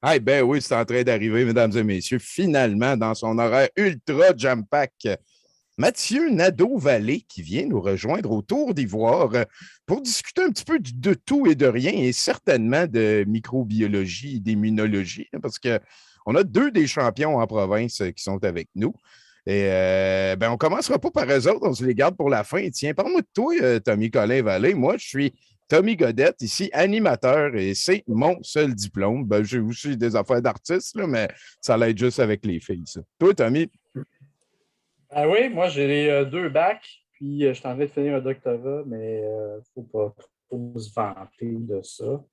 Ah, ben oui, c'est en train d'arriver, mesdames et messieurs, finalement, dans son horaire ultra jam-pack. Mathieu Nadeau-Vallée qui vient nous rejoindre autour d'Ivoire pour discuter un petit peu de tout et de rien et certainement de microbiologie et d'immunologie parce qu'on a deux des champions en province qui sont avec nous. Et ben, on ne commencera pas par eux autres, on se les garde pour la fin. Tiens, parle-moi de toi, Tommy Colin-Vallée. Moi, je suis Tommy Godette, ici, animateur, et c'est mon seul diplôme. Ben, j'ai aussi des affaires d'artiste, là, mais ça l'aide juste avec les filles, ça. Toi, Tommy? Ah oui, moi j'ai deux bacs, puis je suis en train de finir un doctorat, mais faut pas trop se vanter de ça.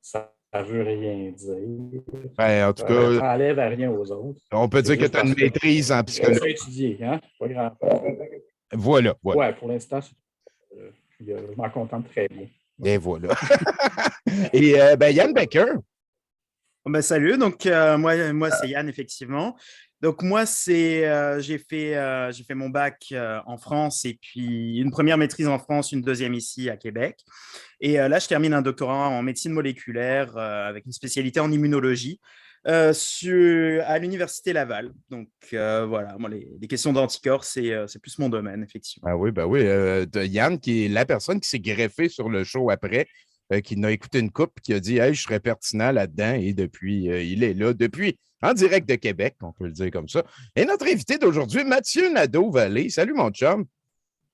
Ça veut rien dire. Ben, en tout cas, Ça enlève à rien aux autres. on peut C'est dire que juste tu as une parce que maîtrise en j'aime ça psychologie. étudier, hein? Pas grand. Voilà, voilà. Ouais, pour l'instant, puis, je m'en contente très bien. Et voilà. Et ben, Yann Becker. Ben, salut, donc moi c'est Yann, effectivement. Donc moi, j'ai fait mon bac en France et puis une première maîtrise en France, une deuxième ici à Québec. Et là, je termine un doctorat en médecine moléculaire avec une spécialité en immunologie à l'Université Laval. Donc voilà, moi, les questions d'anticorps, c'est plus mon domaine, effectivement. Ah oui, ben oui. Yann, qui est la personne qui s'est greffée sur le show après, qui n'a écouté une coupe, qui a dit hey, je serais pertinent là-dedans. Et depuis, il est là, depuis en direct de Québec, on peut le dire comme ça. Et notre invité d'aujourd'hui, Mathieu Nadeau-Vallée. Salut, mon chum.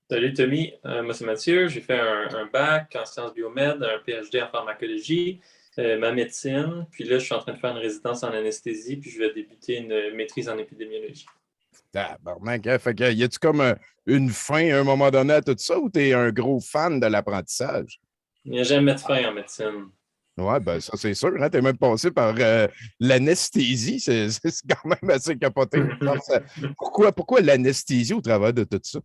Salut Tommy, moi c'est Mathieu, j'ai fait un bac en sciences biomèdes, un PhD en pharmacologie, ma médecine, puis là je suis en train de faire une résidence en anesthésie, puis je vais débuter une maîtrise en épidémiologie. Tabarnak, hein? Fait que, y a-tu comme une fin à un moment donné à tout ça ou t'es un gros fan de l'apprentissage? Il n'y a jamais de fin en médecine. Ouais, ben ça c'est sûr. Hein? T'es même passé par l'anesthésie. C'est quand même assez capoté. Pourquoi l'anesthésie au travers de tout ça?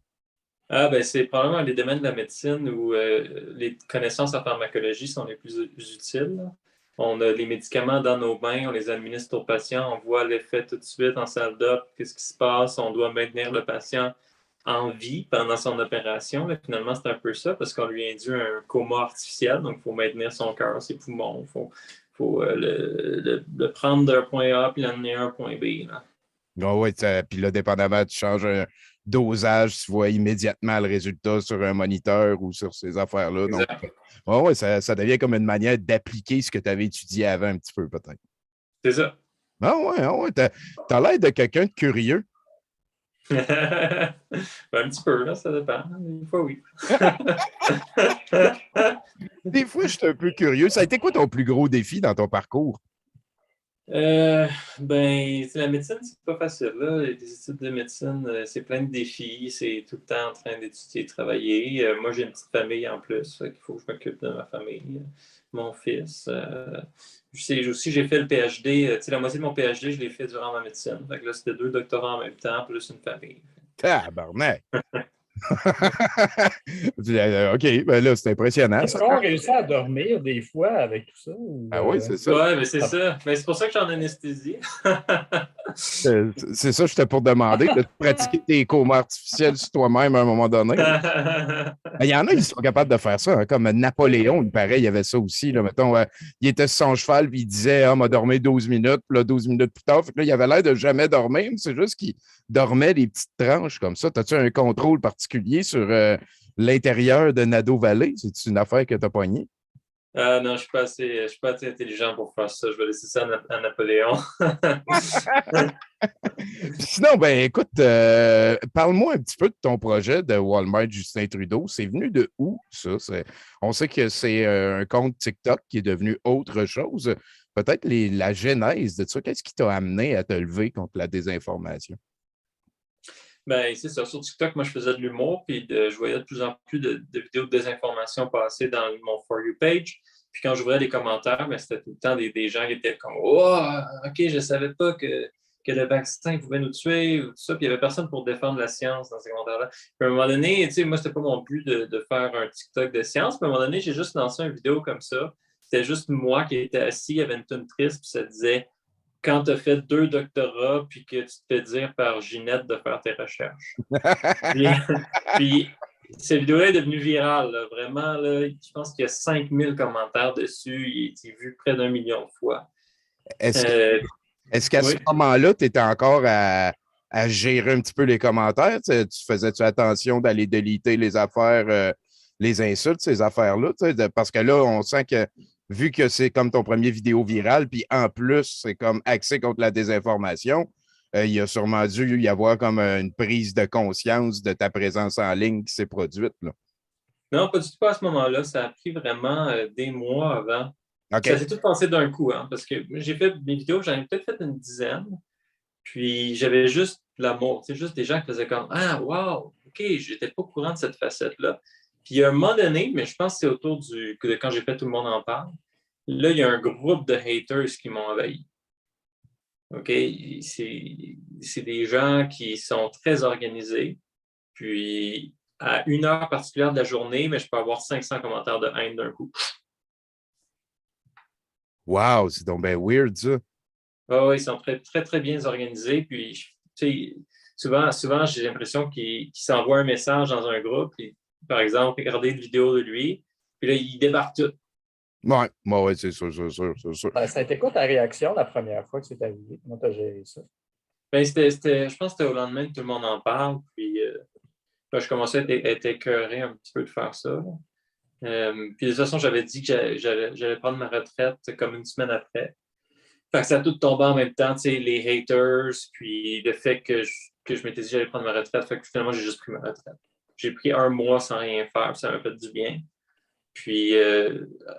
Ah, ben c'est probablement les domaines de la médecine où les connaissances en pharmacologie sont les plus utiles. Là. On a les médicaments dans nos mains, on les administre aux patients, on voit l'effet tout de suite en salle d'op, qu'est-ce qui se passe, on doit maintenir le patient en vie pendant son opération. Là, finalement, c'est un peu ça, parce qu'on lui induit un coma artificiel, donc il faut maintenir son cœur, ses poumons, faut le prendre d'un point A puis l'amener à un point B. Là. Oh, oui, puis là, dépendamment, tu changes un dosage, tu vois immédiatement le résultat sur un moniteur ou sur ces affaires-là. Donc, ouais, ça devient comme une manière d'appliquer ce que tu avais étudié avant un petit peu, peut-être. C'est ça. Ah ouais, t'as l'air de quelqu'un de curieux. Ben, un petit peu, là, ça dépend. Des fois, oui. Des fois, je suis un peu curieux. Ça a été quoi ton plus gros défi dans ton parcours? Ben, la médecine, c'est pas facile. Là. Les études de médecine, c'est plein de défis. C'est tout le temps en train d'étudier, de travailler. Moi, j'ai une petite famille en plus. Il faut que je m'occupe de ma famille, mon fils. Aussi, j'ai fait le PhD. La moitié de mon PhD, je l'ai fait durant ma médecine. Fait que là, c'était 2 doctorats en même temps, plus une famille. Tabarnak! OK, ben là, c'est impressionnant. Est-ce qu'on réussit à dormir des fois avec tout ça? Ah oui, c'est ça. Ouais, mais c'est ça. Mais c'est pour ça que je suis en anesthésie. C'est ça, j'étais pour demander de pratiquer tes comas artificiels sur toi-même à un moment donné. Il y en a qui sont capables de faire ça, hein, comme Napoléon, il paraît, il y avait ça aussi. Là, mettons, il était sur son cheval, puis il disait ah, m'a dormi 12 minutes, puis là, 12 minutes plus tard. Fait que là, il avait l'air de jamais dormir, mais c'est juste qu'il dormait des petites tranches comme ça. As-tu un contrôle particulier sur l'intérieur de Nadeau-Vallée? C'est une affaire que tu as poignée? Non, je ne suis pas assez intelligent pour faire ça. Je vais laisser ça à Napoléon. Sinon, ben écoute, parle-moi un petit peu de ton projet de Walmart Justin Trudeau. C'est venu de où, ça? On sait que c'est un compte TikTok qui est devenu autre chose. Peut-être la genèse de ça. Qu'est-ce qui t'a amené à te lever contre la désinformation? Ben, c'est ça. Sur TikTok, moi, je faisais de l'humour, puis je voyais de plus en plus de vidéos de désinformation passer dans mon For You page. Puis quand j'ouvrais les commentaires, ben, c'était tout le temps des gens qui étaient comme oh, OK, je ne savais pas que le vaccin pouvait nous tuer ou tout ça. Puis il n'y avait personne pour défendre la science dans ces commentaires-là. Puis à un moment donné, tu sais, moi, c'était pas mon but de faire un TikTok de science. Puis à un moment donné, j'ai juste lancé une vidéo comme ça. C'était juste moi qui étais assis, il y avait une tune triste, puis ça disait quand tu as fait 2 doctorats puis que tu te fais dire par Ginette de faire tes recherches. puis cette vidéo-là est devenue virale. Là. Vraiment, là, je pense qu'il y a 5000 commentaires dessus. Il a été vu près d'1 million de fois. Est-ce que- Euh, est-ce qu'à ce oui. moment-là, tu étais encore à gérer un petit peu les commentaires? Tu faisais-tu attention d'aller déliter les affaires, les insultes, ces affaires-là? Parce que là, on sent que vu que c'est comme ton premier vidéo viral, puis en plus, c'est comme axé contre la désinformation, il y a sûrement dû y avoir comme une prise de conscience de ta présence en ligne qui s'est produite, là. Non, pas du tout à ce moment-là. Ça a pris vraiment des mois avant. OK. Ça s'est tout passé d'un coup, hein, parce que j'ai fait mes vidéos, j'en ai peut-être fait une dizaine, puis j'avais juste l'amour. C'est juste des gens qui faisaient comme Ah, wow, OK, j'étais pas au courant de cette facette-là. Puis il y a un moment donné, mais je pense que c'est autour de quand j'ai fait Tout le monde en parle, là, il y a un groupe de haters qui m'ont envahi. OK? C'est des gens qui sont très organisés. Puis, à une heure particulière de la journée, mais je peux avoir 500 commentaires de haine d'un coup. Wow, c'est donc bien weird, ça. Oh, ils sont très, très, très bien organisés. Puis, tu sais, souvent j'ai l'impression qu'ils s'envoient un message dans un groupe. Puis, par exemple, regardez une vidéo de lui. Puis là, ils débarquent tout. Ouais, c'est sûr, c'est sûr. Ça a été quoi ta réaction la première fois que c'est arrivé? Comment tu as géré ça? Ben, je pense que c'était au lendemain que tout le monde en parle. Puis, ben, je commençais à être écœuré un petit peu de faire ça. Puis de toute façon, j'avais dit que j'allais prendre ma retraite comme une semaine après. Fait que ça a tout tombé en même temps, tu sais, les haters, puis le fait que je m'étais dit que j'allais prendre ma retraite. Fait que finalement, j'ai juste pris ma retraite. J'ai pris un mois sans rien faire, puis ça m'a fait du bien. Puis,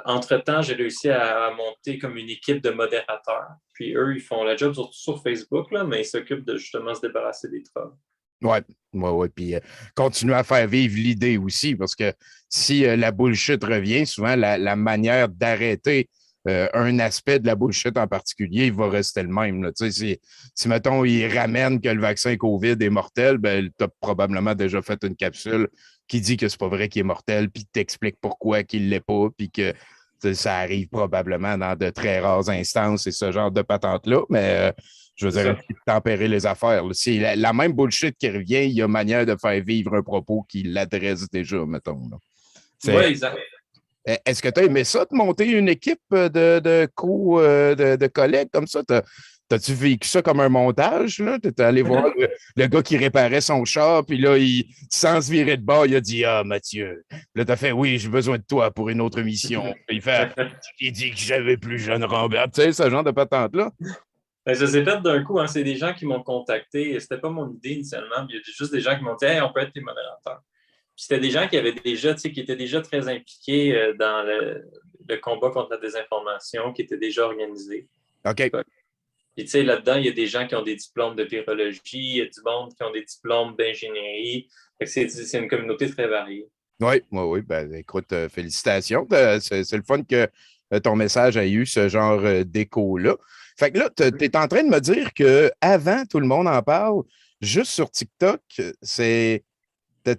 entre-temps, j'ai réussi à monter comme une équipe de modérateurs. Puis eux, ils font la job surtout sur Facebook, là, mais ils s'occupent de justement se débarrasser des trolls. Ouais. Puis continuer à faire vivre l'idée aussi, parce que si la bullshit revient, souvent la manière d'arrêter un aspect de la bullshit en particulier, il va rester le même, là. Tu sais, si, mettons, il ramène que le vaccin COVID est mortel, ben, tu as probablement déjà fait une capsule qui dit que c'est pas vrai qu'il est mortel, puis t'explique pourquoi qu'il l'est pas, puis que ça arrive probablement dans de très rares instances et ce genre de patente-là, mais je veux dire, tempérer les affaires. C'est la même bullshit qui revient, il y a manière de faire vivre un propos qui l'adresse déjà, mettons. Oui, exact. Est-ce que tu as aimé ça, de monter une équipe de collègues comme ça? T'as-tu vécu ça comme un montage? Tu es allé voir le gars qui réparait son char, puis là, sans se virer de bord, il a dit Ah, Mathieu. Là, tu as fait Oui, j'ai besoin de toi pour une autre mission. Il dit que j'avais plus jeune Robert. Tu sais, ce genre de patente-là. Ben, ça s'est fait d'un coup, hein. C'est des gens qui m'ont contacté. C'était pas mon idée initialement. Il y a juste des gens qui m'ont dit Hey, on peut être tes modérateurs. Puis c'était des gens qui avaient déjà, tu sais, qui étaient déjà très impliqués dans le combat contre la désinformation, qui étaient déjà organisés. OK. Puis, tu sais, là-dedans, il y a des gens qui ont des diplômes de virologie, il y a du monde qui ont des diplômes d'ingénierie. C'est une communauté très variée. Oui. Ben, écoute, félicitations. C'est le fun que ton message ait eu ce genre d'écho-là. Fait que là, tu es en train de me dire qu'avant, tout le monde en parle, juste sur TikTok, tu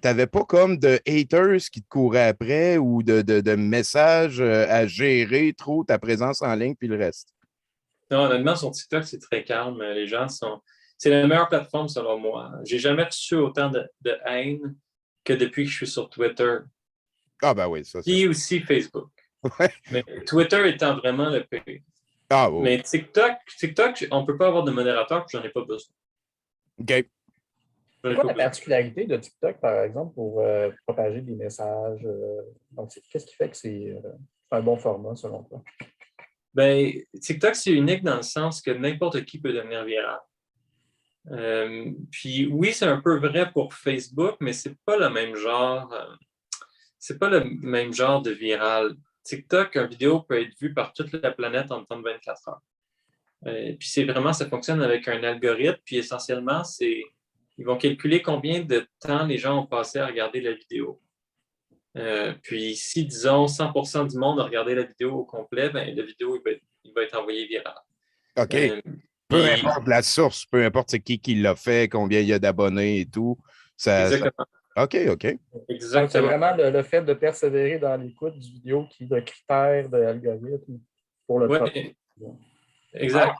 n'avais pas comme de haters qui te couraient après ou de messages à gérer trop ta présence en ligne puis le reste. Non, honnêtement, sur TikTok, c'est très calme. Les gens sont. C'est la meilleure plateforme selon moi. J'ai jamais reçu autant de haine que depuis que je suis sur Twitter. Ah, ben oui, ça. Puis aussi Facebook. Ouais. Mais Twitter étant vraiment le pire. Ah, oui. Mais TikTok, on ne peut pas avoir de modérateur, puis j'en ai pas besoin. OK. C'est quoi la particularité de TikTok, par exemple, pour propager des messages? Donc, qu'est-ce qui fait que c'est un bon format, selon toi? Ben, TikTok, c'est unique dans le sens que n'importe qui peut devenir viral. Puis oui, c'est un peu vrai pour Facebook, mais c'est pas le même genre. C'est pas le même genre de viral. TikTok, une vidéo peut être vue par toute la planète en temps de 24 heures. Puis c'est vraiment, ça fonctionne avec un algorithme. Puis essentiellement, ils vont calculer combien de temps les gens ont passé à regarder la vidéo. Puis si, disons, 100% du monde a regardé la vidéo au complet, ben, la vidéo il va être envoyée virale. OK. Peu importe la source, peu importe c'est qui l'a fait, combien il y a d'abonnés et tout. Exactement. OK. Exactement. C'est vraiment le fait de persévérer dans l'écoute du vidéo qui est le critère de l'algorithme pour le Ouais, exact.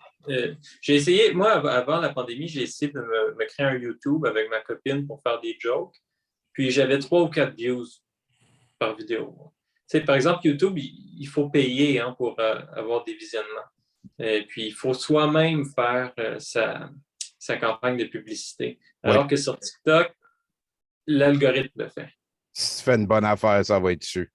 J'ai essayé, moi, avant la pandémie, j'ai essayé de me créer un YouTube avec ma copine pour faire des jokes. Puis j'avais 3 ou 4 views par vidéo. Tu sais, par exemple, YouTube, il faut payer pour avoir des visionnements. Et puis, il faut soi-même faire sa campagne de publicité. Alors que sur TikTok, l'algorithme le fait. Si tu fais une bonne affaire, ça va être dessus.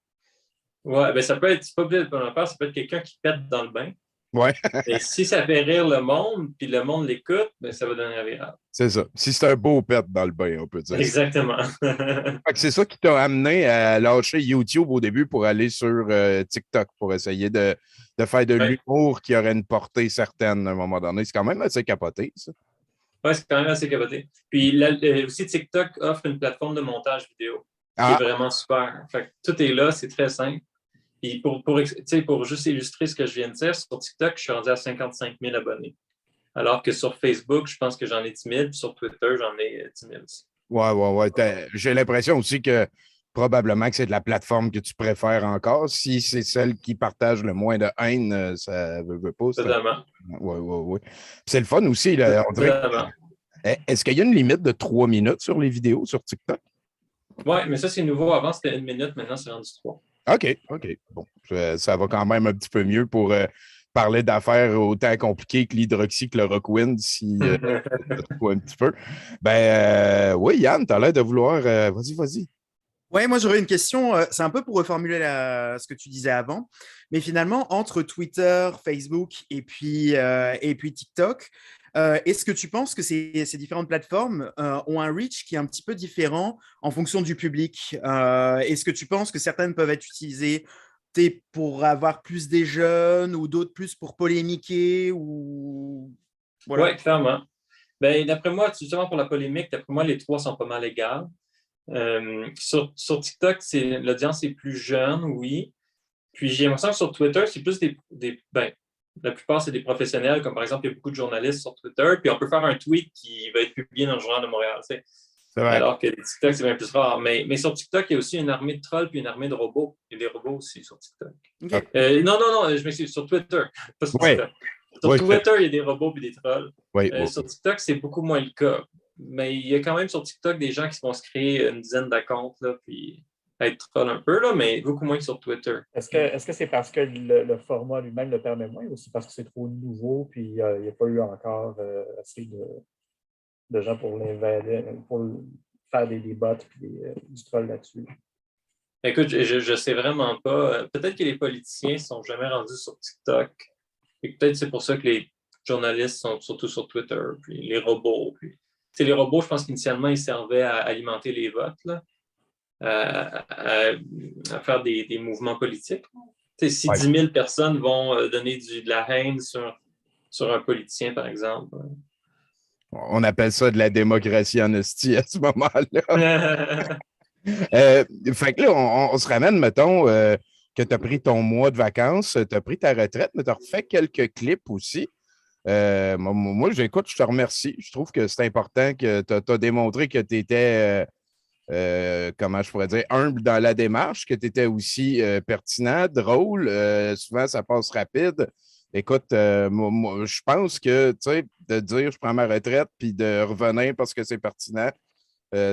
Ouais, ben ça peut être, c'est pas obligé de bonne affaire, ça peut être quelqu'un qui pète dans le bain. Ouais. Et si ça fait rire le monde, puis le monde l'écoute, ben ça va donner un viral. C'est ça. Si c'est un beau pet dans le bain, on peut dire. Exactement. Fait que c'est ça qui t'a amené à lâcher YouTube au début pour aller sur TikTok pour essayer de faire de l'humour qui aurait une portée certaine à un moment donné. C'est quand même assez capoté, ça. Oui, c'est quand même assez capoté. Puis là, aussi, TikTok offre une plateforme de montage vidéo qui est vraiment super. Fait que tout est là, c'est très simple. Puis pour juste illustrer ce que je viens de dire, sur TikTok, je suis rendu à 55 000 abonnés. Alors que sur Facebook, je pense que j'en ai 10 000, puis sur Twitter, j'en ai 10 000 aussi. Ouais. J'ai l'impression aussi que probablement que c'est de la plateforme que tu préfères encore. Si c'est celle qui partage le moins de haine, ça veut pas. Totalement. Ouais. C'est le fun aussi. Là, on dirait. Est-ce qu'il y a une limite de 3 minutes sur les vidéos sur TikTok? Oui, mais ça, c'est nouveau. Avant, c'était 1 minute. Maintenant, c'est rendu 3. OK. Bon, ça va quand même un petit peu mieux pour parler d'affaires autant compliquées que l'hydroxychloroquine, si un petit peu. Oui, Yann, tu as l'air de vouloir. Vas-y. Oui, moi j'aurais une question. C'est un peu pour reformuler ce que tu disais avant. Mais finalement, entre Twitter, Facebook et puis TikTok, est-ce que tu penses que ces différentes plateformes ont un reach qui est un petit peu différent en fonction du public? Est-ce que tu penses que certaines peuvent être utilisées pour avoir plus des jeunes ou d'autres plus pour polémiquer ou... Voilà. Oui, clairement. D'après moi, justement pour la polémique, d'après moi, les trois sont pas mal égales. Sur TikTok, l'audience est plus jeune, oui. Puis j'ai l'impression que sur Twitter, c'est plus la plupart, c'est des professionnels, comme par exemple, il y a beaucoup de journalistes sur Twitter, puis on peut faire un tweet qui va être publié dans le Journal de Montréal. C'est vrai. Alors que TikTok, c'est bien plus rare. Mais sur TikTok, il y a aussi une armée de trolls puis une armée de robots. Il y a des robots aussi sur TikTok. Okay. Non, je m'excuse, sur Twitter, pas sur TikTok. Sur Twitter, il y a des robots et des trolls. Sur TikTok, c'est beaucoup moins le cas. Mais il y a quand même sur TikTok des gens qui vont se créer une dizaine d'accounts, puis être troll un peu, là, mais beaucoup moins que sur Twitter. Est-ce que c'est parce que le format lui-même le permet moins ou c'est parce que c'est trop nouveau puis il n'y a pas eu encore assez de gens pour faire des bots et du troll là-dessus? Écoute, je ne sais vraiment pas. Peut-être que les politiciens ne sont jamais rendus sur TikTok. Et peut-être c'est pour ça que les journalistes sont surtout sur Twitter, puis les robots. Les robots, je pense qu'initialement, ils servaient à alimenter les votes, là, à faire des mouvements politiques. Si 10 000 personnes vont donner de la haine sur un politicien, par exemple. On appelle ça de la démocratie en hostie à ce moment-là. Fait que là, on se ramène, mettons, que tu as pris ton mois de vacances, tu as pris ta retraite, mais tu as refait quelques clips aussi. Moi, j'écoute, je te remercie. Je trouve que c'est important que tu as démontré que tu étais, comment je pourrais dire, humble dans la démarche, que tu étais aussi pertinent, drôle. Souvent, ça passe rapide. Écoute, moi, je pense que, tu sais, de dire je prends ma retraite puis de revenir parce que c'est pertinent,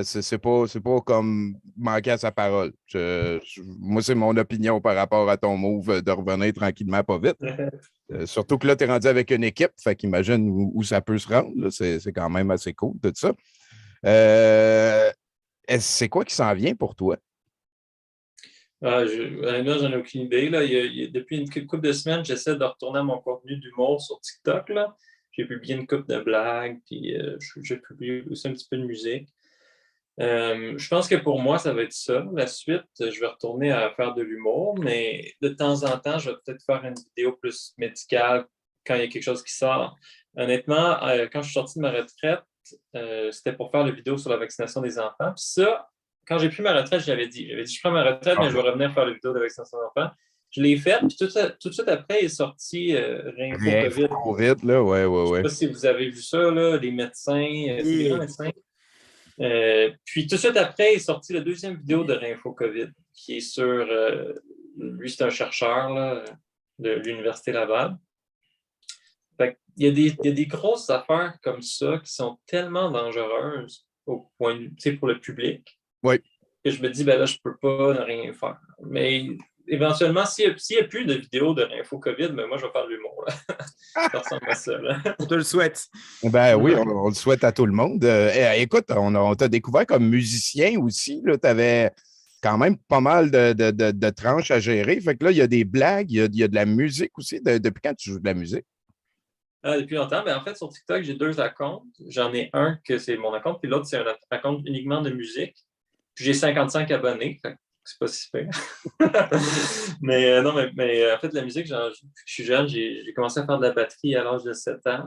c'est pas comme manquer à sa parole. Moi, c'est mon opinion par rapport à ton move de revenir tranquillement, pas vite. Surtout que là, tu es rendu avec une équipe, fait qu'imagine où ça peut se rendre. C'est quand même assez cool, tout ça. C'est quoi qui s'en vient pour toi? Là, j'en ai aucune idée. Là. Depuis une couple de semaines, j'essaie de retourner à mon contenu d'humour sur TikTok. Là. J'ai publié une couple de blagues, puis j'ai publié aussi un petit peu de musique. Je pense que pour moi, ça va être ça. La suite, je vais retourner à faire de l'humour, mais de temps en temps, je vais peut-être faire une vidéo plus médicale quand il y a quelque chose qui sort. Honnêtement, quand je suis sorti de ma retraite, c'était pour faire la vidéo sur la vaccination des enfants. Puis ça, quand j'ai pris ma retraite, j'avais dit, je prends ma retraite, mais je vais revenir faire la vidéo de la vaccination des enfants. Je l'ai faite, puis tout de suite après, il est sorti Rinfo COVID. Là, ouais. Je ne sais pas si vous avez vu ça, là, les médecins, c'est des grands médecins. Puis tout de suite après est sorti la deuxième vidéo de Rinfo COVID, qui est sur. Lui, c'est un chercheur là, de l'Université Laval. Fait il y a des grosses affaires comme ça qui sont tellement dangereuses au point de vue, pour le public. Oui. Que je me dis, là, je peux pas ne rien faire. Mais éventuellement, s'il n'y a plus de vidéos de l'info COVID, mais moi, je vais faire de l'humour. Ça ressemble à ça. Là. On te le souhaite. Ben oui, on le souhaite à tout le monde. Écoute, on t'a découvert comme musicien aussi. Tu avais quand même pas mal de tranches à gérer. Fait que là, il y a des blagues, il y a de la musique aussi. Depuis quand tu joues de la musique? Depuis longtemps. Mais en fait, sur TikTok, j'ai 2 comptes. J'en ai un que c'est mon compte, puis l'autre, c'est un compte uniquement de musique. Puis j'ai 55 abonnés. Fait que c'est pas si super. Non, mais en fait, la musique, je suis jeune, j'ai commencé à faire de la batterie à l'âge de 7 ans.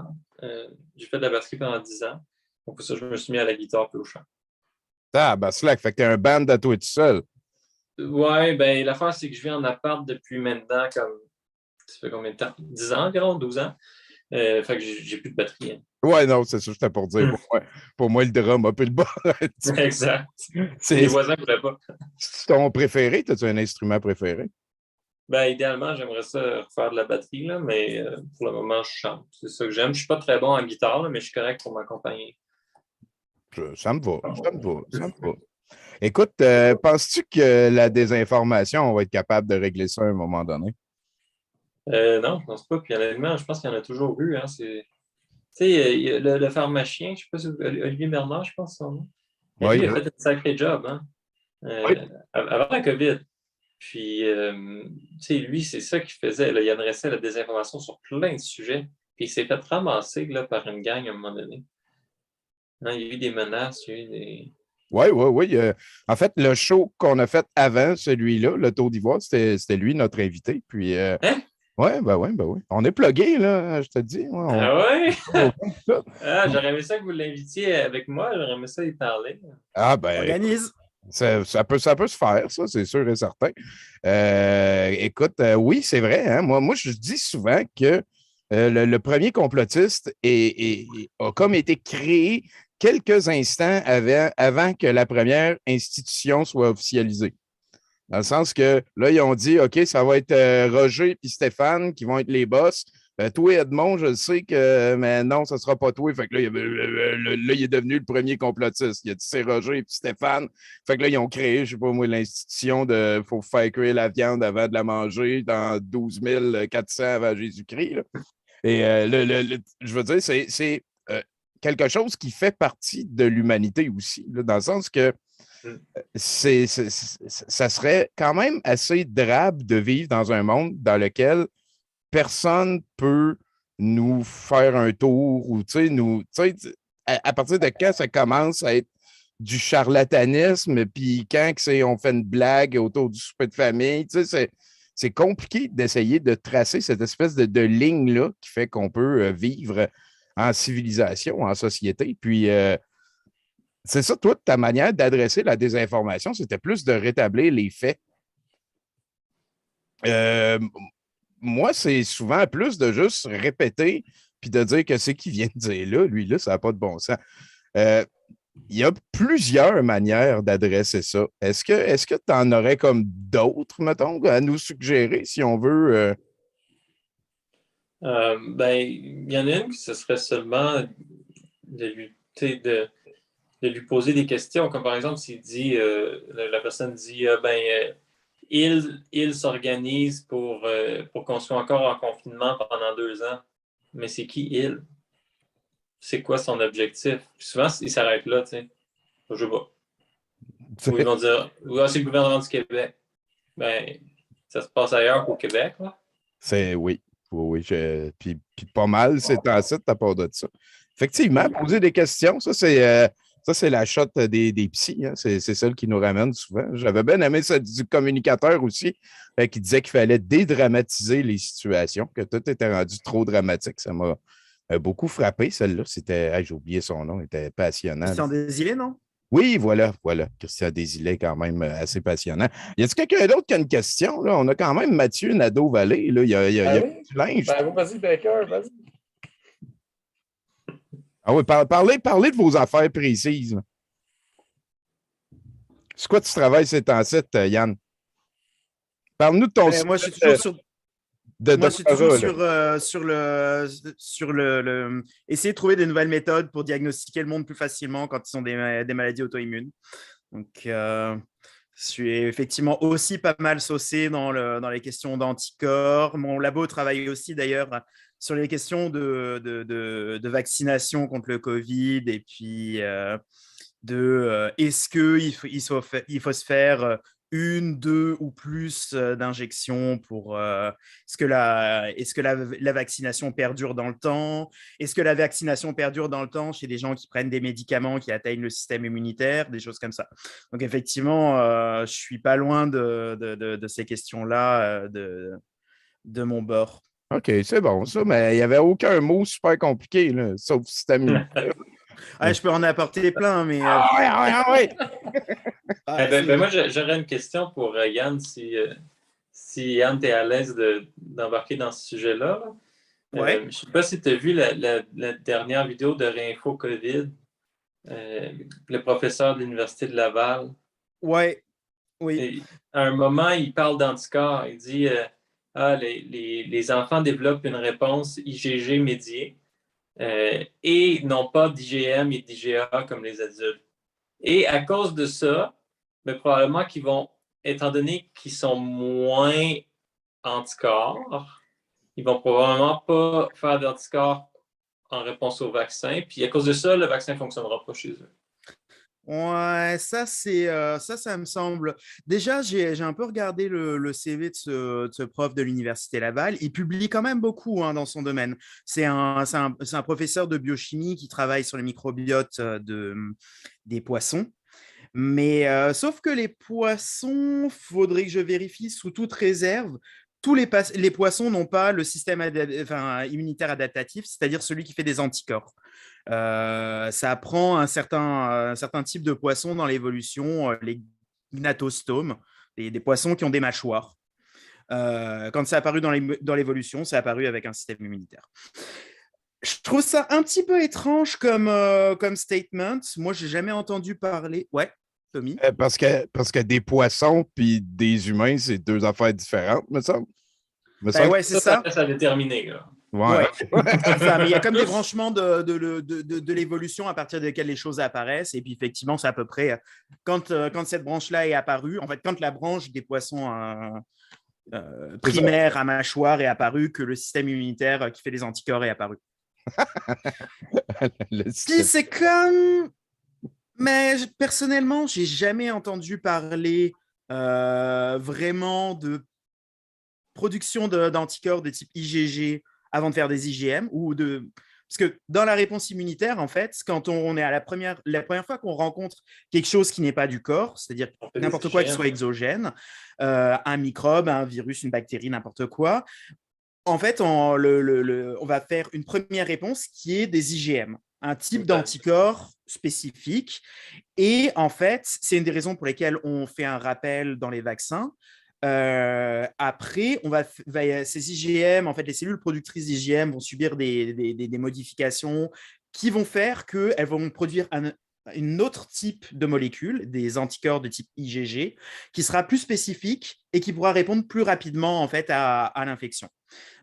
J'ai fait de la batterie pendant 10 ans. Donc, pour ça, je me suis mis à la guitare et au chant. Ah, ben slack, fait que t'es un band à toi tout seul. Ouais, ben l'affaire, c'est que je vis en appart depuis maintenant, comme, ça fait combien de temps? 10 ans environ, 12 ans. Fait que j'ai plus de batterie. Hein. Ouais, non, c'est ça, j'étais pour dire. Pour moi, le drum a pris le bas. Exact. C'est Les voisins ne voulaient pas. ton préféré? As-tu un instrument préféré? Ben, idéalement, j'aimerais ça refaire de la batterie, là, mais pour le moment, je chante. C'est ça que j'aime. Je suis pas très bon en guitare, là, mais je suis correct pour m'accompagner. Ça me va, ça me va, ça me va. Écoute, penses-tu que la désinformation, on va être capable de régler ça à un moment donné? Non, je pense pas. Puis honnêtement, je pense qu'il y en a toujours eu. Hein. Tu sais, il y a le pharmacien, je sais pas si Olivier Bernard, je pense son nom. Oui, Lui, il a fait un sacré job, hein, oui. avant la COVID. Puis, tu sais, lui, c'est ça qu'il faisait. Là, il adressait la désinformation sur plein de sujets. Puis, il s'est fait ramasser là, par une gang à un moment donné. Non, il y a eu des menaces, il y a eu des. Oui, oui, oui. En fait, le show qu'on a fait avant celui-là, le Tour d'Ivoire, c'était lui, notre invité. Puis, Hein? oui, ben oui, ben oui. On est plugués, là, je te dis. Ah ouais? Ça. Ah, j'aurais aimé ça que vous l'invitiez avec moi. J'aurais aimé ça y parler. Ah, ben, Organise. ça peut se faire, ça, c'est sûr et certain. Écoute, oui, c'est vrai. Hein? Moi, je dis souvent que le premier complotiste a comme été créé quelques instants avant que la première institution soit officialisée. Dans le sens que là, ils ont dit, OK, ça va être Roger et Stéphane qui vont être les boss. Toi, Edmond, je sais que, mais non, ça ne sera pas toi. Fait que là, il est devenu le premier complotiste. Il a dit, c'est Roger et Stéphane. Fait que là, ils ont créé, je ne sais pas moi, l'institution de faut faire cuire la viande avant de la manger dans 12 400 avant Jésus-Christ. Là. Et je veux dire, c'est quelque chose qui fait partie de l'humanité aussi, là, dans le sens que ça serait quand même assez drabe de vivre dans un monde dans lequel personne peut nous faire un tour ou, à partir de quand ça commence à être du charlatanisme, puis quand on fait une blague autour du souper de famille, c'est compliqué d'essayer de tracer cette espèce de ligne-là qui fait qu'on peut vivre en civilisation, en société. Puis, c'est ça, toi, ta manière d'adresser la désinformation, c'était plus de rétablir les faits. Moi, c'est souvent plus de juste répéter puis de dire que ce qu'il vient de dire là, lui, là, ça n'a pas de bon sens. Il y a plusieurs manières d'adresser ça. Est-ce que tu en aurais comme d'autres, mettons, à nous suggérer si on veut? Il y en a une qui ce serait seulement de lui poser des questions, comme par exemple s'il dit, la personne dit, il s'organise pour qu'on soit encore en confinement pendant 2 ans. Mais c'est qui il? C'est quoi son objectif? Puis souvent, il s'arrête là, tu sais. Je sais pas. Ou ils vont dire, c'est le gouvernement du Québec. Ben, ça se passe ailleurs qu'au Québec, là. Oui. Oui, puis pas mal, c'est en site à part de ça. Effectivement, poser des questions, ça, c'est la shot des psys. Hein. C'est celle qui nous ramène souvent. J'avais bien aimé celle du communicateur aussi, qui disait qu'il fallait dédramatiser les situations, que tout était rendu trop dramatique. Ça m'a beaucoup frappé, celle-là. C'était, j'ai oublié son nom, était passionnant. Christian Désilé, non? Oui, voilà. Christian Désilé, quand même assez passionnant. Y a-t-il quelqu'un d'autre qui a une question? Là? On a quand même Mathieu Nadeau-Vallée. Là. Il y a du linge. Ben, vas-y, Baker, vas-y. Ah oui, parlez de vos affaires précises. Là. C'est quoi tu travailles ces temps-ci, Yann? Parle-nous de ton site. Moi, je suis toujours sur. Moi, je suis toujours sur le essayer de trouver des nouvelles méthodes pour diagnostiquer le monde plus facilement quand ils ont des maladies auto-immunes. Donc, Je suis effectivement aussi pas mal saucé dans les questions d'anticorps. Mon labo travaille aussi d'ailleurs sur les questions de vaccination contre le Covid et puis est-ce qu'il faut se faire une, deux ou plus d'injections pour est-ce que la vaccination perdure dans le temps? Est-ce que la vaccination perdure dans le temps chez des gens qui prennent des médicaments qui atteignent le système immunitaire, des choses comme ça. Donc effectivement, je suis pas loin de ces questions-là de mon bord. OK, c'est bon, ça, mais il n'y avait aucun mot super compliqué, là, sauf système immunitaire. Je peux en apporter plein, mais Ah ouais, ah ouais, ah ouais. Moi, j'aurais une question pour Yann, si Yann, tu es à l'aise d'embarquer dans ce sujet-là. Ouais. Je ne sais pas si tu as vu la dernière vidéo de Réinfo COVID, le professeur de l'Université de Laval. Ouais, oui. Et à un moment, il parle d'anticorps. Il dit les enfants développent une réponse IgG médiée et non pas d'IgM et d'IgA comme les adultes. Et à cause de ça, probablement qu'ils vont, étant donné qu'ils sont moins anticorps, ils vont probablement pas faire d'anticorps en réponse au vaccin. Puis à cause de ça, le vaccin ne fonctionnera pas chez eux. Ouais, ça me semble. Déjà, j'ai un peu regardé le CV de ce prof de l'Université Laval. Il publie quand même beaucoup dans son domaine. C'est un professeur de biochimie qui travaille sur les microbiotes des poissons. Mais sauf que les poissons, faudrait que je vérifie sous toute réserve. Tous les poissons n'ont pas le système immunitaire adaptatif, c'est-à-dire celui qui fait des anticorps. Ça prend un certain type de poissons dans l'évolution, les gnatostomes, des poissons qui ont des mâchoires. Quand c'est apparu dans l'évolution, c'est apparu avec un système immunitaire. Je trouve ça un petit peu étrange comme statement. Moi, j'ai jamais entendu parler. Ouais, Tommy. Parce que des poissons puis des humains, c'est deux affaires différentes, me semble. Ouais, c'est ça. Ça a déterminé, là. Ouais. C'est ça, mais il y a comme des branchements de l'évolution à partir desquels les choses apparaissent. Et puis, effectivement, c'est à peu près quand cette branche-là est apparue, en fait, quand la branche des poissons primaires à mâchoire est apparue, que le système immunitaire qui fait les anticorps est apparu. C'est comme... Mais personnellement, j'ai jamais entendu parler vraiment de production d'anticorps de type IgG avant de faire des IgM parce que dans la réponse immunitaire, en fait, quand on est à la première fois qu'on rencontre quelque chose qui n'est pas du corps, c'est-à-dire n'importe quoi qui soit exogène, un microbe, un virus, une bactérie, n'importe quoi, en fait, on va faire une première réponse qui est des IgM, un type d'anticorps spécifique. Et en fait, c'est une des raisons pour lesquelles on fait un rappel dans les vaccins. Après, ces IgM, en fait, les cellules productrices d'IgM vont subir des modifications qui vont faire qu'elles vont produire un autre type de molécule, des anticorps de type IgG, qui sera plus spécifique et qui pourra répondre plus rapidement en fait à l'infection.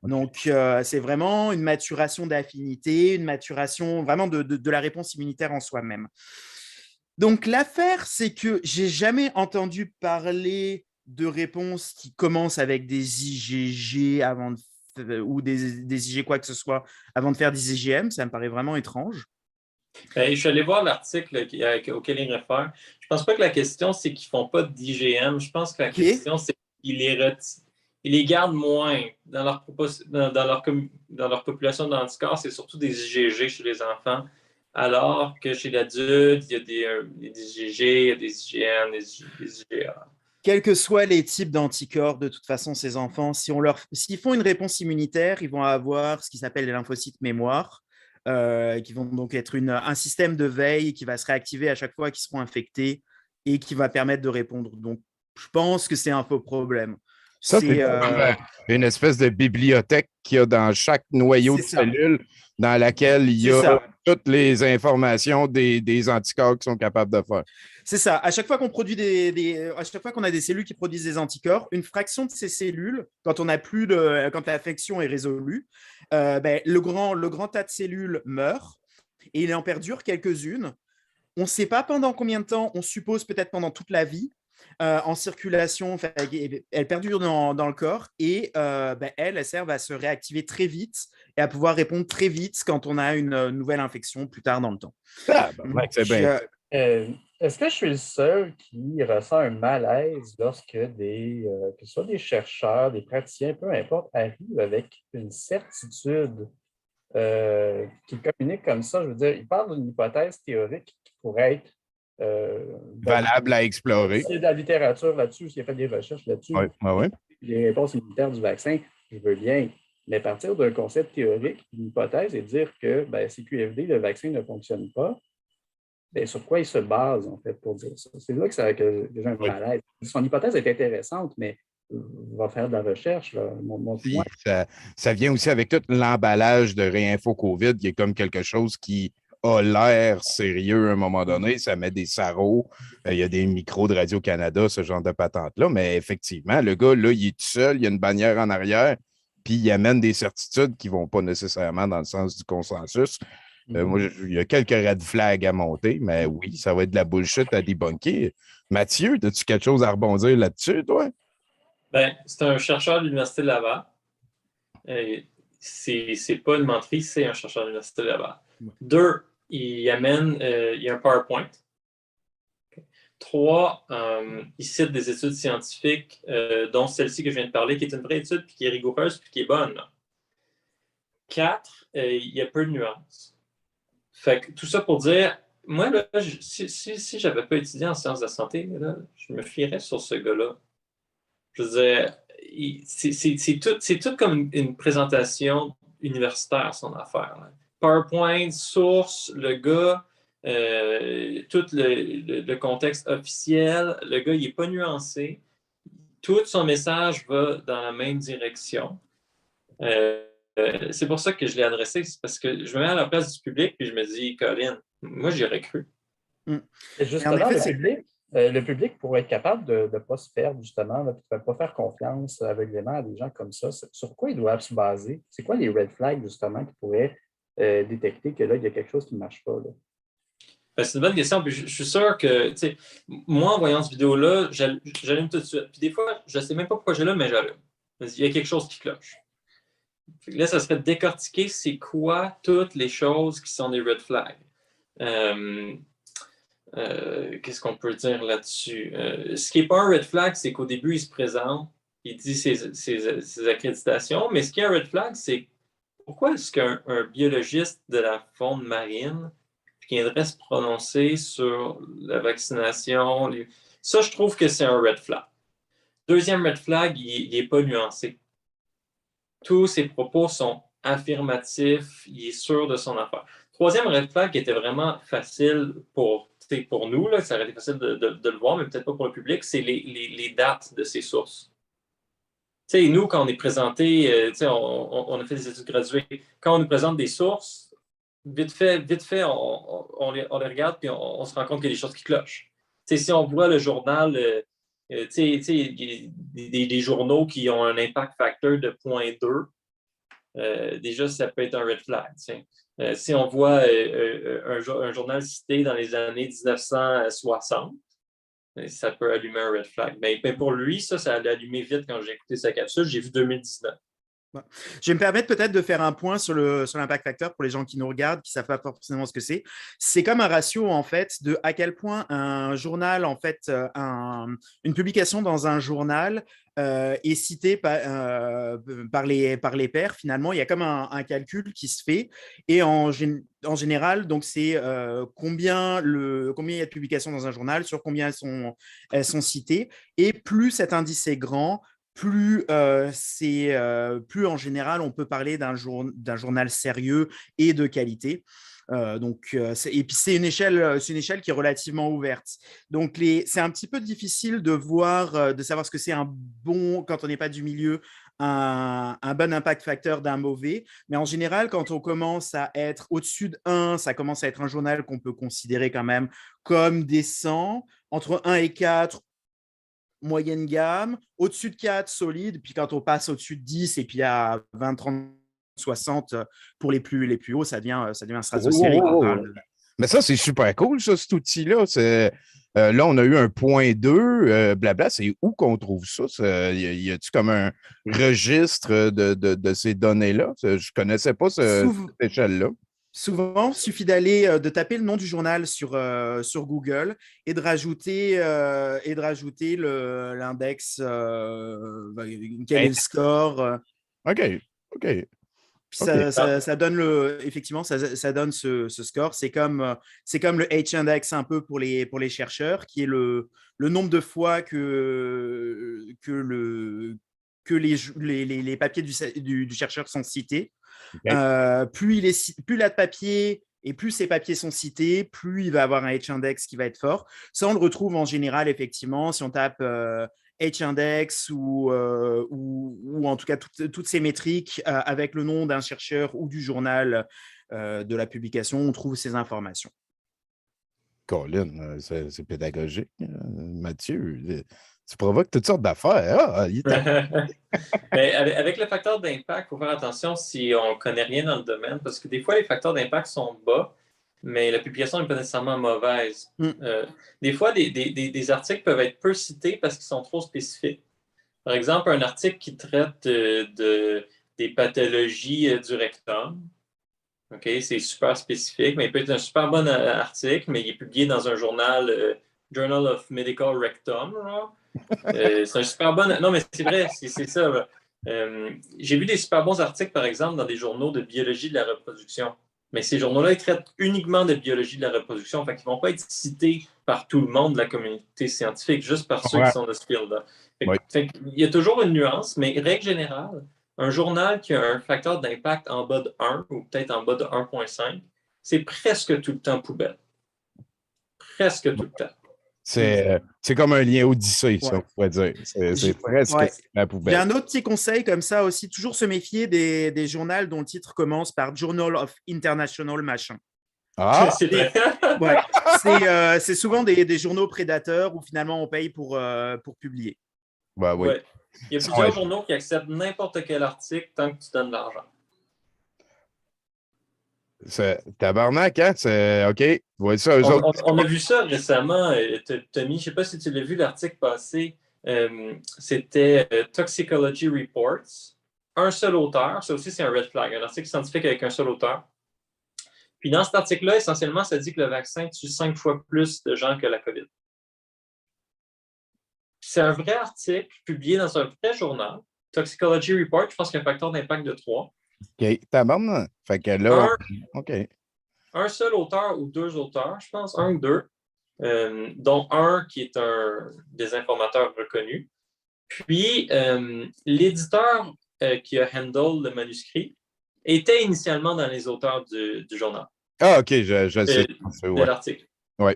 Donc, c'est vraiment une maturation d'affinité, une maturation vraiment de la réponse immunitaire en soi-même. Donc, l'affaire, c'est que j'ai jamais entendu parler de réponses qui commencent avec des IgG ou des IG quoi que ce soit avant de faire des IgM. Ça me paraît vraiment étrange. Je suis allé voir l'article auquel il réfère. Je pense pas que la question, c'est qu'ils ne font pas d'IgM. Je pense que la question, c'est qu'ils les gardent moins. Dans leur population d'anticorps, c'est surtout des IgG chez les enfants. Alors que chez l'adulte, il y a des IgG, il y a des IgM, des IgA. Quels que soient les types d'anticorps, de toute façon, ces enfants, s'ils font une réponse immunitaire, ils vont avoir ce qui s'appelle les lymphocytes mémoire, qui vont donc être un système de veille qui va se réactiver à chaque fois qu'ils seront infectés et qui va permettre de répondre. Donc, je pense que c'est un faux problème. Ça, c'est une espèce de bibliothèque qu'il y a dans chaque noyau de cellule dans laquelle il y a toutes les informations des anticorps qui sont capables de faire. C'est ça. À chaque fois qu'on produit à chaque fois qu'on a des cellules qui produisent des anticorps, une fraction de ces cellules, quand l'infection est résolue, le grand tas de cellules meurt et il en perdure quelques-unes. On ne sait pas pendant combien de temps, on suppose peut-être pendant toute la vie. en circulation, elles perdurent dans le corps et elles servent à se réactiver très vite et à pouvoir répondre très vite quand on a une nouvelle infection plus tard dans le temps. Ah, ben, c'est bien. Est-ce que je suis le seul qui ressent un malaise lorsque que ce soit des chercheurs, des praticiens, peu importe, arrivent avec une certitude qui communiquent comme ça? Je veux dire, ils parlent d'une hypothèse théorique qui pourrait être Valable à explorer. s'il y a de la littérature là-dessus, s'il y a fait des recherches là-dessus, Oui. les réponses immunitaires du vaccin, je veux bien. Mais partir d'un concept théorique, d'une hypothèse et dire que CQFD, le vaccin ne fonctionne pas, sur quoi il se base, en fait, pour dire ça? C'est là que les gens ont un malaise. Son hypothèse est intéressante, mais va faire de la recherche. Ça vient aussi avec tout l'emballage de Réinfo COVID, qui est comme quelque chose qui a l'air sérieux à un moment donné. Ça met des sarraux. Il y a des micros de Radio-Canada, ce genre de patente-là. Mais effectivement, le gars, là, il est tout seul, il y a une bannière en arrière, puis il amène des certitudes qui ne vont pas nécessairement dans le sens du consensus. Moi, il y a quelques red flags à monter, mais oui, ça va être de la bullshit à débunker. Mathieu, as-tu quelque chose à rebondir là-dessus, toi? Ben, c'est un chercheur de l'Université de Laval. C'est pas une menterie, c'est un chercheur de l'Université de Laval. 2, il amène, il y a un PowerPoint. 3, il cite des études scientifiques, dont celle-ci que je viens de parler, qui est une vraie étude, puis qui est rigoureuse, puis qui est bonne. 4, il y a peu de nuances. Fait que tout ça pour dire, moi, là, si je n'avais pas étudié en sciences de la santé, là, je me fierais sur ce gars-là. Je veux dire, c'est tout comme une présentation universitaire, son affaire. Là. PowerPoint, source, le gars, tout le contexte officiel, le gars, il n'est pas nuancé. Tout son message va dans la même direction. C'est pour ça que je l'ai adressé, c'est parce que je me mets à la place du public puis je me dis, Colin, moi j'y aurais cru. Justement, le public pourrait être capable de ne pas se perdre, justement, de ne pas faire confiance aveuglément à des gens comme ça. Sur quoi ils doivent se baser? C'est quoi les red flags, justement, qui pourraient détecter que là, il y a quelque chose qui ne marche pas? Ben, c'est une bonne question. Puis je suis sûr que, tu sais, moi, en voyant cette vidéo-là, j'allume tout de suite. Puis des fois, je ne sais même pas pourquoi j'allume, mais j'allume. Il y a quelque chose qui cloche. Là, ça serait de décortiquer c'est quoi toutes les choses qui sont des red flags. Qu'est-ce qu'on peut dire là-dessus? Ce qui n'est pas un red flag, c'est qu'au début, il se présente, il dit ses accréditations, mais ce qui est un red flag, c'est pourquoi est-ce qu'un biologiste de la faune marine viendrait se prononcer sur la vaccination? Ça, je trouve que c'est un red flag. Deuxième red flag, il n'est pas nuancé. Tous ses propos sont affirmatifs, il est sûr de son affaire. Troisième red flag qui était vraiment facile pour nous, là, ça aurait été facile de le voir, mais peut-être pas pour le public, c'est les dates de ses sources. T'sais, nous, quand on est présenté, on a fait des études graduées, quand on nous présente des sources, vite fait, on les regarde et on se rend compte qu'il y a des choses qui clochent. T'sais, si on voit le journal, des journaux qui ont un impact factor de 0,2, déjà, ça peut être un red flag. Si on voit un journal cité dans les années 1960, ça peut allumer un red flag. Mais pour lui, ça a allumé vite quand j'ai écouté sa capsule. J'ai vu 2019. Je vais me permettre peut-être de faire un point sur l'impact factor pour les gens qui nous regardent, qui ne savent pas forcément ce que c'est. C'est comme un ratio, en fait, de à quel point un journal, en fait, une publication dans un journal est citée par les pairs. Finalement, il y a comme un calcul qui se fait. Et en général, donc c'est combien il y a de publications dans un journal, sur combien elles sont citées. Et plus cet indice est grand, plus en général on peut parler d'un journal sérieux et de qualité. Et puis c'est une échelle qui est relativement ouverte. Donc c'est un petit peu difficile de savoir ce que c'est un bon, quand on n'est pas du milieu, un bon impact factor d'un mauvais. Mais en général, quand on commence à être au-dessus de 1, ça commence à être un journal qu'on peut considérer quand même comme décent. Entre 1 et 4, moyenne gamme, au-dessus de 4, solide, puis quand on passe au-dessus de 10 et puis à 20, 30, 60 pour les plus hauts, ça devient un stratosphérique. Mais ça, c'est super cool, ça, cet outil-là. Là, on a eu un point 2, blabla. C'est où qu'on trouve ça? Y a-tu comme un registre de ces données-là? Je ne connaissais pas cette échelle-là. Souvent, il suffit de taper le nom du journal sur Google et de rajouter l'index, quel est le score. OK. Puis ça donne effectivement, ça donne ce score. C'est comme le H-index un peu pour les chercheurs, qui est le nombre de fois que les papiers du chercheur sont cités. Okay. Plus il a de papiers et plus ces papiers sont cités, plus il va avoir un H-index qui va être fort. Ça, on le retrouve en général, effectivement, si on tape H-index ou en tout cas toutes ces métriques avec le nom d'un chercheur ou du journal de la publication, on trouve ces informations. Colin, c'est pédagogique, Mathieu. Tu provoques toutes sortes d'affaires. Mais avec le facteur d'impact, il faut faire attention si on ne connaît rien dans le domaine, parce que des fois, les facteurs d'impact sont bas, mais la publication n'est pas nécessairement mauvaise. Des fois, des articles peuvent être peu cités parce qu'ils sont trop spécifiques. Par exemple, un article qui traite des pathologies du rectum. Okay, c'est super spécifique, mais il peut être un super bon article, mais il est publié dans un journal Journal of Medical Rectum. C'est un super bon. Non, mais c'est vrai, c'est ça. J'ai vu des super bons articles, par exemple, dans des journaux de biologie de la reproduction. Mais ces journaux-là, ils traitent uniquement de biologie de la reproduction. Fait qu'ils ne vont pas être cités par tout le monde de la communauté scientifique, juste par ceux qui sont de ce field-là. Il y a toujours une nuance, mais règle générale, un journal qui a un facteur d'impact en bas de 1 ou peut-être en bas de 1,5, c'est presque tout le temps poubelle. Presque tout le temps. C'est comme un lien Odyssée, ça, on pourrait dire. C'est presque la poubelle. J'ai un autre petit conseil comme ça aussi, toujours se méfier des journaux dont le titre commence par Journal of International machin. Ah! C'est souvent des journaux prédateurs où finalement on paye pour publier. Ben, oui. Il y a plusieurs journaux qui acceptent n'importe quel article tant que tu donnes de l'argent. C'est tabarnak, hein? C'est OK. Ouais, ça, on a vu ça récemment, Tommy. Je ne sais pas si tu l'as vu, l'article passé. C'était Toxicology Reports. Un seul auteur. Ça aussi, c'est un red flag. Un article scientifique avec un seul auteur. Puis dans cet article-là, essentiellement, ça dit que le vaccin tue 5 fois plus de gens que la COVID. C'est un vrai article publié dans un vrai journal. Toxicology Report, je pense qu'il y a un facteur d'impact de 3. OK, tabarnak. Fait que là, OK. Un seul auteur ou 2 auteurs, je pense, 1 ou 2, dont un qui est un des informateurs reconnus. Puis, l'éditeur qui a handle le manuscrit était initialement dans les auteurs du journal. Ah, OK, je sais. De l'article. Oui.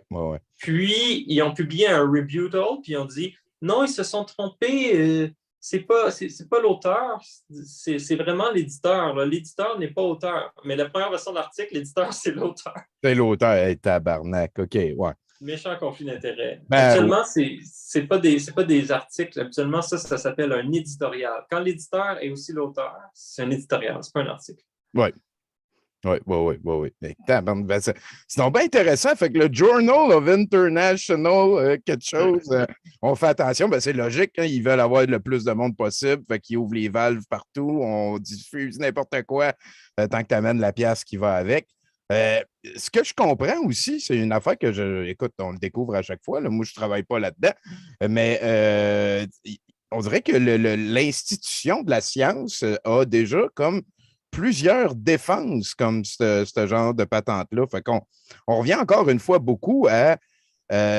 Puis, ils ont publié un rebuttal, puis ils ont dit non, ils se sont trompés. C'est pas l'auteur, c'est vraiment l'éditeur. L'éditeur n'est pas auteur. Mais la première version de l'article, l'éditeur, c'est l'auteur. C'est l'auteur, tabarnak. OK, ouais. Méchant conflit d'intérêt. Habituellement, c'est pas des articles. Habituellement, ça s'appelle un éditorial. Quand l'éditeur est aussi l'auteur, c'est un éditorial, c'est pas un article. Oui. C'est donc bien intéressant. Fait que le Journal of International, quelque chose, on fait attention. C'est logique, hein, ils veulent avoir le plus de monde possible. Fait qu'ils ouvrent les valves partout. On diffuse n'importe quoi tant que tu amènes la pièce qui va avec. Ce que je comprends aussi, c'est une affaire que écoute, on le découvre à chaque fois. Là. Moi, je ne travaille pas là-dedans. Mais on dirait que l'institution de la science a déjà comme plusieurs défenses comme ce genre de patente-là. Fait qu'on revient encore une fois beaucoup à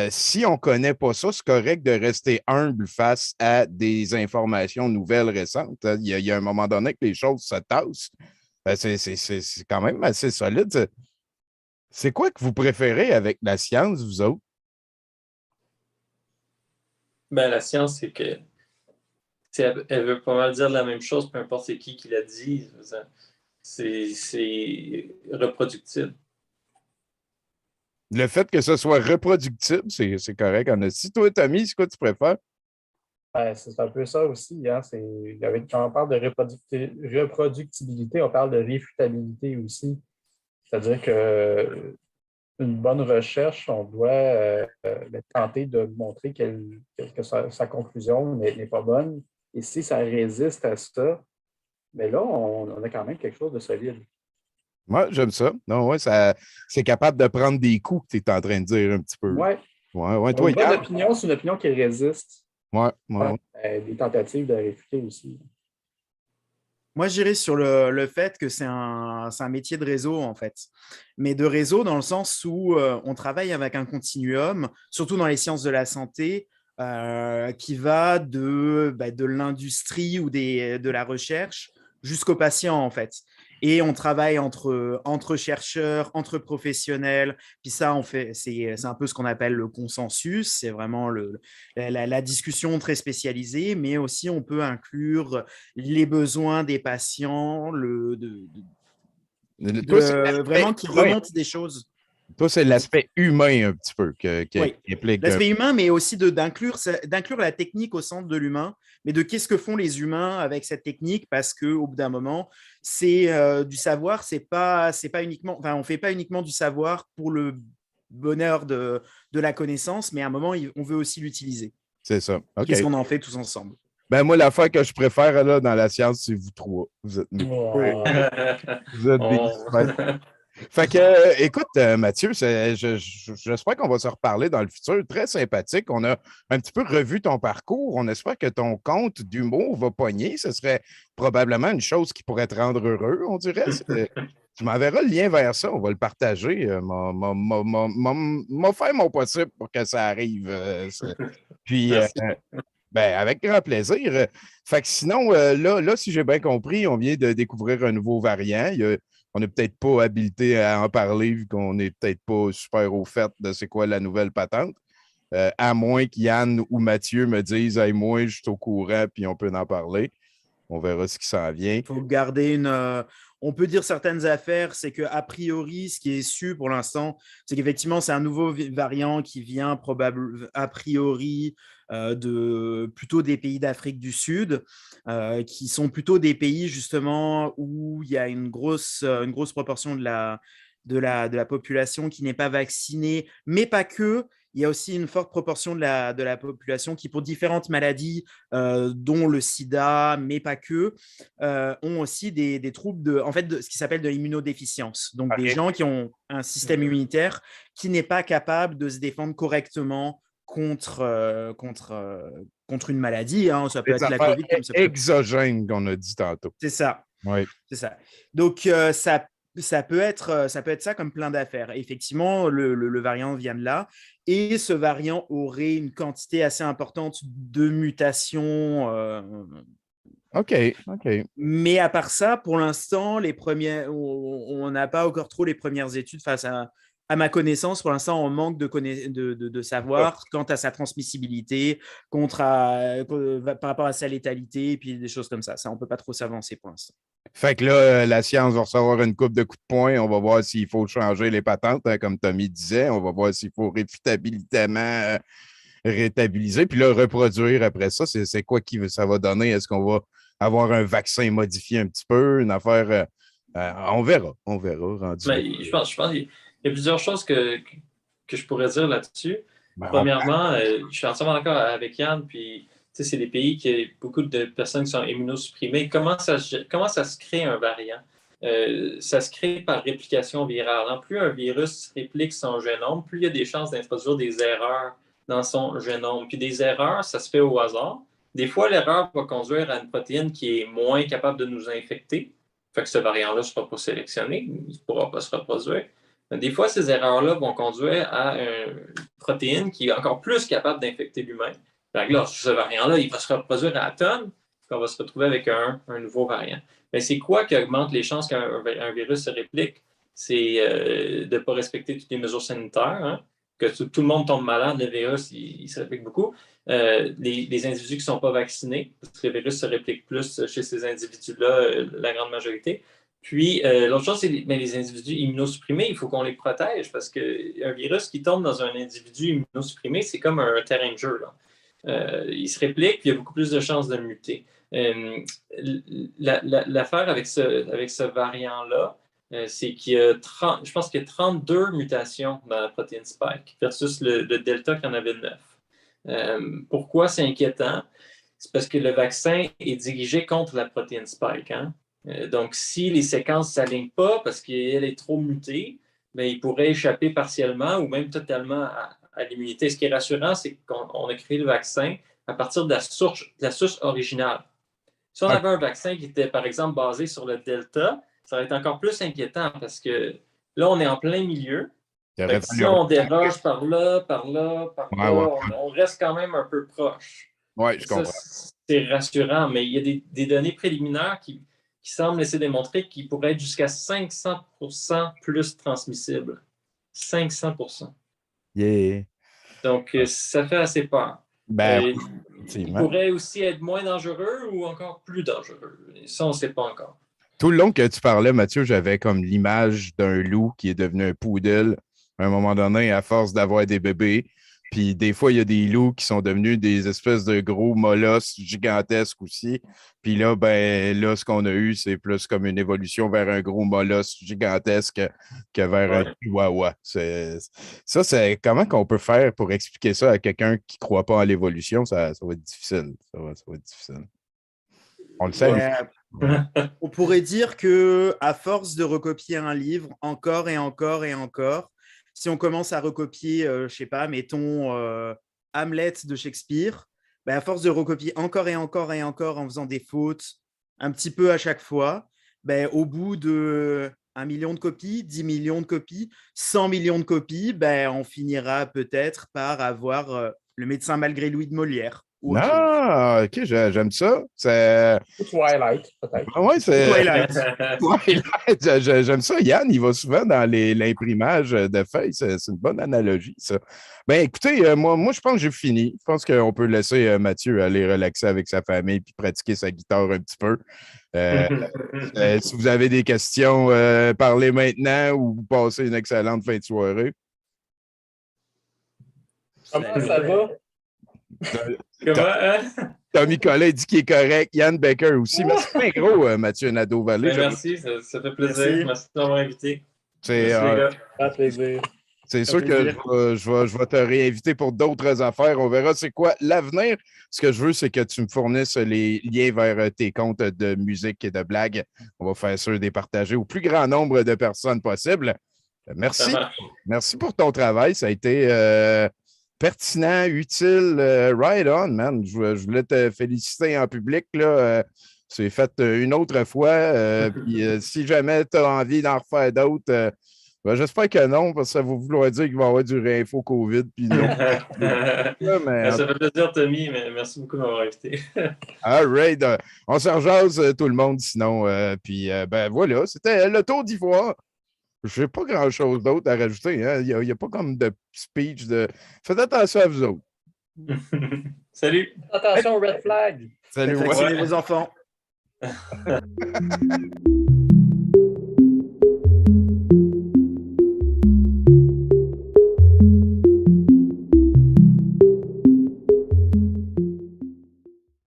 si on ne connaît pas ça, c'est correct de rester humble face à des informations nouvelles récentes. Il y a un moment donné que les choses se tassent. C'est quand même assez solide. C'est quoi que vous préférez avec la science, vous autres? La science, c'est que elle veut pas mal dire la même chose, peu importe c'est qui l'a dit. C'est reproductible. Le fait que ce soit reproductible, c'est correct. Si toi, Tommy, c'est quoi tu préfères? C'est un peu ça aussi. Hein? Quand on parle de reproductibilité, on parle de réfutabilité aussi. C'est-à-dire que une bonne recherche, on doit tenter de montrer que sa conclusion n'est pas bonne. Et si ça résiste à ça, mais là, on a quand même quelque chose de solide. Moi, j'aime ça. Non, ouais, ça, c'est capable de prendre des coups que tu es en train de dire un petit peu. Oui. Ouais, Une toi, bonne Yann? opinion, c'est une opinion qui résiste Ouais. à des tentatives de réfuter aussi. Moi, j'irais sur le fait que c'est un métier de réseau, en fait. Mais de réseau dans le sens où on travaille avec un continuum, surtout dans les sciences de la santé, qui va de l'industrie ou de la recherche jusqu'au patient, en fait. Et on travaille entre chercheurs, entre professionnels. Puis ça, c'est un peu ce qu'on appelle le consensus. C'est vraiment la discussion très spécialisée, mais aussi on peut inclure les besoins des patients, Toi, c'est vraiment qui l'aspect humain. remontent des choses. Toi, c'est l'aspect humain un petit peu Oui, qui implique. l'aspect humain, mais aussi d'inclure la technique au centre de l'humain, mais de qu'est-ce que font les humains avec cette technique, parce qu'au bout d'un moment, c'est du savoir, c'est pas uniquement, enfin, on ne fait pas uniquement du savoir pour le bonheur de la connaissance, mais à un moment, on veut aussi l'utiliser. C'est ça. OK. Qu'est-ce qu'on en fait tous ensemble? Ben moi, l'affaire que je préfère là, dans la science, c'est vous trois. Vous êtes Wow. Vous êtes des Fait que, écoute, Mathieu, j'espère qu'on va se reparler dans le futur. Très sympathique. On a un petit peu revu ton parcours. On espère que ton compte d'humour va pogner. Ce serait probablement une chose qui pourrait te rendre heureux, on dirait. Tu m'enverras le lien vers ça. On va le partager. M'a fait mon possible pour que ça arrive. Puis, ben, avec grand plaisir. Fait que sinon, là, si j'ai bien compris, on vient de découvrir un nouveau variant. On n'est peut-être pas habilité à en parler vu qu'on n'est peut-être pas super au fait de c'est quoi la nouvelle patente. À moins qu'Yann ou Mathieu me disent hey, moi, je suis au courant puis on peut en parler. On verra ce qui s'en vient. Il faut garder on peut dire certaines affaires, c'est qu'a priori, ce qui est su pour l'instant, c'est qu'effectivement, c'est un nouveau variant qui vient a priori plutôt des pays d'Afrique du Sud, qui sont plutôt des pays justement où il y a une grosse proportion de la population qui n'est pas vaccinée, mais pas que. Il y a aussi une forte proportion de la population qui, pour différentes maladies, dont le sida, mais pas que, ont aussi des troubles de ce qui s'appelle de l'immunodéficience. Donc, des gens qui ont un système immunitaire qui n'est pas capable de se défendre correctement contre une maladie. Hein. Ça peut être la COVID. Comme ça peut... exogènes qu'on a dit tantôt. C'est ça. Oui. C'est ça. Donc, ça peut être ça comme plein d'affaires. Effectivement, le variant vient de là. Et ce variant aurait une quantité assez importante de mutations. OK. Mais à part ça, pour l'instant, on n'a pas encore trop les premières études face à ma connaissance. Pour l'instant, on manque de savoir quant à sa transmissibilité, par rapport à sa létalité, et puis des choses comme ça. Ça, on ne peut pas trop s'avancer pour l'instant. Fait que là, la science va recevoir une coupe de coups de poing. On va voir s'il faut changer les patentes, hein, comme Tommy disait. On va voir s'il faut réfutabilitement rétabiliser, puis là, reproduire après ça. C'est quoi ça va donner? Est-ce qu'on va avoir un vaccin modifié un petit peu? Une affaire... on verra. Rendu. Je pense qu'il y a plusieurs choses que je pourrais dire là-dessus. Premièrement, je suis entièrement d'accord avec Yann, puis c'est des pays qui ont beaucoup de personnes qui sont immunosupprimées. Comment ça se crée un variant? Ça se crée par réplication virale. Plus un virus réplique son génome, plus il y a des chances d'introduire des erreurs dans son génome. Puis des erreurs, ça se fait au hasard. Des fois, l'erreur va conduire à une protéine qui est moins capable de nous infecter. Fait que ce variant-là ne sera pas sélectionné, il ne pourra pas se reproduire. Des fois, ces erreurs-là vont conduire à une protéine qui est encore plus capable d'infecter l'humain. Là, ce variant-là, il va se reproduire à la tonne, puis on va se retrouver avec un nouveau variant. Mais c'est quoi qui augmente les chances qu'un virus se réplique? C'est de ne pas respecter toutes les mesures sanitaires, hein? Que tout le monde tombe malade, le virus, il se réplique beaucoup. Les individus qui ne sont pas vaccinés, parce que le virus se réplique plus chez ces individus-là, la grande majorité. Puis, l'autre chose, c'est les individus immunosupprimés, il faut qu'on les protège parce qu'un virus qui tombe dans un individu immunosupprimé, c'est comme un terrain de jeu. Là. Il se réplique, puis il y a beaucoup plus de chances de muter. L'affaire avec ce variant-là, c'est qu'il y a je pense qu'il y a 32 mutations dans la protéine Spike versus le Delta qui en avait 9. Pourquoi c'est inquiétant? C'est parce que le vaccin est dirigé contre la protéine Spike. Hein? Donc, si les séquences ne s'alignent pas parce qu'elle est trop mutée, bien, il pourrait échapper partiellement ou même totalement à l'immunité. Ce qui est rassurant, c'est qu'on a créé le vaccin à partir de la source originale. Si on avait un vaccin qui était, par exemple, basé sur le Delta, ça va être encore plus inquiétant parce que là, on est en plein milieu. Si on déroge par là, on reste quand même un peu proche. Oui, je comprends. C'est rassurant, mais il y a des données préliminaires qui semblent laisser démontrer qu'il pourrait être jusqu'à 500% plus transmissible. 500%. Yeah. Donc, ça fait assez peur. Ben, il pourrait aussi être moins dangereux ou encore plus dangereux. Ça, on ne sait pas encore. Tout le long que tu parlais, Mathieu, j'avais comme l'image d'un loup qui est devenu un poodle à un moment donné à force d'avoir des bébés. Puis des fois, il y a des loups qui sont devenus des espèces de gros molosses gigantesques aussi. Puis là, ce qu'on a eu, c'est plus comme une évolution vers un gros molosse gigantesque que vers un chihuahua. Ça, c'est comment qu'on peut faire pour expliquer ça à quelqu'un qui ne croit pas en l'évolution? Ça va être difficile. Ça va être difficile. On le sait. On pourrait dire que à force de recopier un livre encore et encore et encore, si on commence à recopier, je sais pas, mettons Hamlet de Shakespeare, à force de recopier encore et encore et encore en faisant des fautes un petit peu à chaque fois, au bout de 1 million de copies, 10 millions de copies, 100 millions de copies, on finira peut-être par avoir Le médecin malgré lui de Molière. Non, ok, j'aime ça. C'est Twilight, peut-être. Oui, c'est Twilight. Twilight. J'aime ça. Yann, il va souvent dans l'imprimage de feuilles. C'est une bonne analogie, ça. Ben, écoutez, moi, je pense que j'ai fini. Je pense qu'on peut laisser Mathieu aller relaxer avec sa famille et pratiquer sa guitare un petit peu. Si vous avez des questions, parlez maintenant ou vous passez une excellente fin de soirée. Comment ça va? Comment, hein? Tommy Collet dit qu'il est correct. Yann Becker aussi. Merci bien gros, Mathieu Nadeau-Vallée. Merci, ça fait plaisir. Merci de m'avoir invité. C'est un plaisir. C'est sûr que je vais te réinviter pour d'autres affaires. On verra c'est quoi l'avenir. Ce que je veux, c'est que tu me fournisses les liens vers tes comptes de musique et de blagues. On va faire sûr de les partager au plus grand nombre de personnes possible. Merci. Merci pour ton travail. Ça a été pertinent, utile. Right on, man. Je voulais te féliciter en public. C'est fait une autre fois. Puis si jamais tu as envie d'en refaire d'autres, j'espère que non, parce que ça va vouloir dire qu'il va y avoir du réinfo COVID. Puis non. Ça fait plaisir, Tommy, mais merci beaucoup de m'avoir invité. All right. On se rejase tout le monde, sinon. Puis voilà, c'était le Tour d'Ivoire. Je n'ai pas grand-chose d'autre à rajouter. Hein. Il n'y a pas comme de speech de. Faites attention à vous autres. Salut. Attention, red flag. Salut, vaccinez vos enfants.